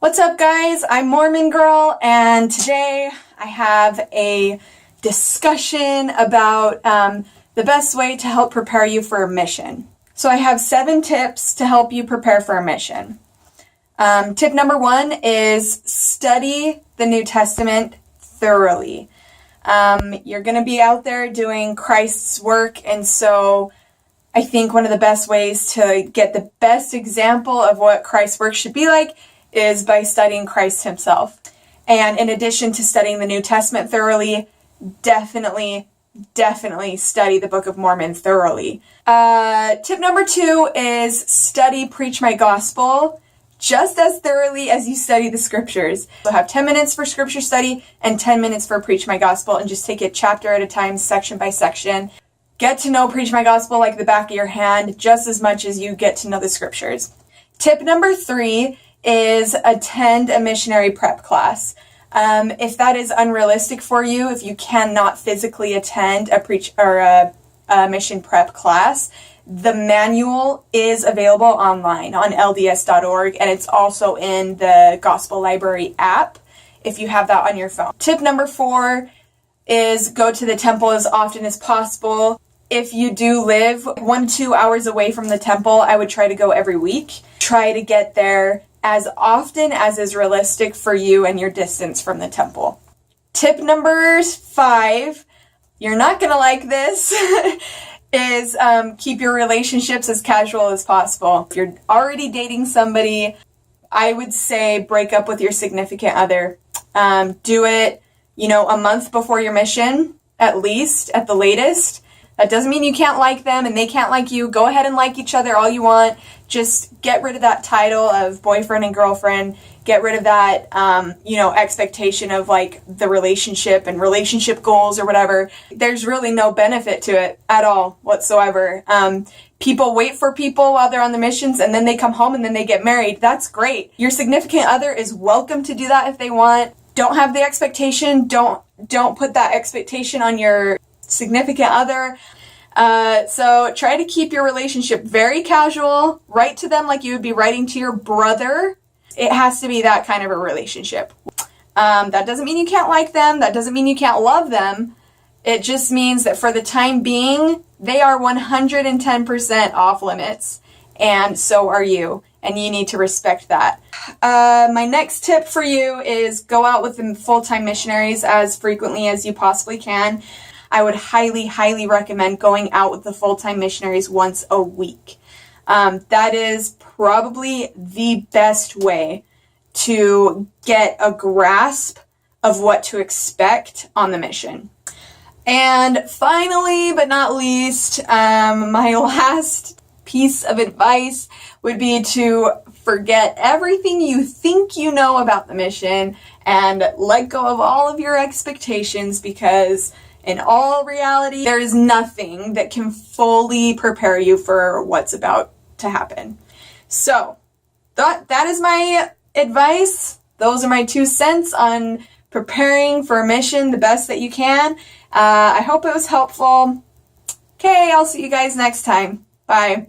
What's up, guys? I'm Mormon Girl, and today I have a discussion about the best way to help prepare you for a mission. So I have 7 tips to help you prepare for a mission. Tip number 1 is study the New Testament thoroughly. You're going to be out there doing Christ's work, and so I think one of the best ways to get the best example of what Christ's work should be like is by studying Christ himself. And in addition to studying the New Testament thoroughly, definitely study the Book of Mormon thoroughly. Tip number 2 is study Preach My Gospel just as thoroughly as you study the scriptures. You'll have 10 minutes for scripture study and 10 minutes for Preach My Gospel, and just take it chapter at a time, section by section. Get to know Preach My Gospel like the back of your hand just as much as you get to know the scriptures. Tip number 3 is attend a missionary prep class. If that is unrealistic for you, if you cannot physically attend a mission prep class, the manual is available online on lds.org, and it's also in the Gospel Library app if you have that on your phone. Tip number 4 is go to the temple as often as possible. If you do live 1 to 2 hours away from the temple, I would try to go every week. Try to get there as often as is realistic for you and your distance from the temple. Tip number 5, you're not going to like this, is keep your relationships as casual as possible. If you're already dating somebody, I would say break up with your significant other. Do it, a month before your mission, at least, at the latest. That doesn't mean you can't like them and they can't like you. Go ahead and like each other all you want. Just get rid of that title of boyfriend and girlfriend. Get rid of that, expectation of like the relationship and relationship goals or whatever. There's really no benefit to it at all whatsoever. People wait for people while they're on the missions, and then they come home and then they get married. That's great. Your significant other is welcome to do that if they want. Don't have the expectation. Don't put that expectation on your significant other. So try to keep your relationship very casual. Write to them like you would be writing to your brother. It has to be that kind of a relationship. That doesn't mean you can't like them. That doesn't mean you can't love them. It just means that for the time being, they are 110% off limits. And so are you. And you need to respect that. My next tip for you is go out with the full-time missionaries as frequently as you possibly can. I would highly recommend going out with the full-time missionaries once a week. That is probably the best way to get a grasp of what to expect on the mission. And finally, but not least, my last piece of advice would be to forget everything you think you know about the mission and let go of all of your expectations, because in all reality, there is nothing that can fully prepare you for what's about to happen. So that is my advice. Those are my 2 cents on preparing for a mission the best that you can. I hope it was helpful. Okay, I'll see you guys next time. Bye.